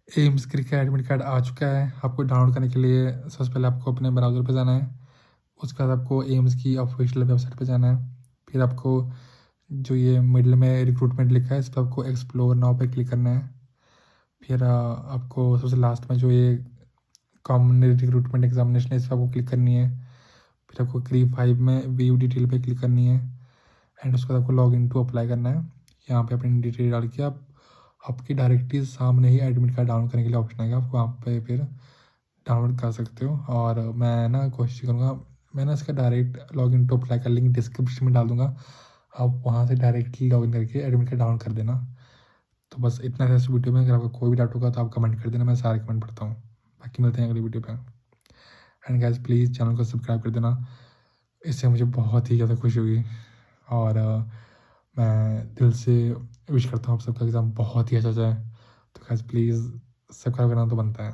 AIIMS क्रिक admit card आ चुका है। आपको डाउनलोड करने के लिए सबसे पहले आपको अपने ब्राउज़र पे जाना है। उसके बाद आपको एम्स की ऑफिशियल वेबसाइट पे जाना है। फिर आपको जो ये मिडल में रिक्रूटमेंट लिखा है इस पर आपको एक्सप्लोर नाउ पे क्लिक करना है। फिर आपको सबसे लास्ट में जो ये कॉमन रिक्रूटमेंट एग्जामिनेशन है इस पर आपको क्लिक करनी है। फिर आपको क्री 5 में व्यू डिटेल पे क्लिक करनी है एंड उसके बाद आपको लॉग इन टू अप्लाई करना है। यहाँ पे अपनी डिटेल डाल के आप आपकी डायरेक्टली सामने ही एडमिट कार्ड डाउनलोड करने के लिए ऑप्शन आएगा। आप वहाँ पे फिर डाउनलोड कर सकते हो। और मैं ना कोशिश करूँगा, मैं ना इसका direct log in to apply का लिंक डिस्क्रिप्शन में डाल दूँगा। आप वहाँ से डायरेक्टली लॉग इन करके एडमिट कार्ड डाउनलोड कर देना। तो बस इतना है इस वीडियो में। अगर आपका कोई भी डाउट होगा तो आप कमेंट कर देना, मैं सारे कमेंट पढ़ता हूँ। बाकी मिलते हैं अगली वीडियो पे। एंड गाइस प्लीज़ चैनल को सब्सक्राइब कर देना, इससे मुझे बहुत ही ज़्यादा खुशी होगी। और मैं दिल से विश करता हूँ आप सबका एग्ज़ाम बहुत ही अच्छा जाए। तो गाइस प्लीज़ सब्सक्राइब करना तो बनता है।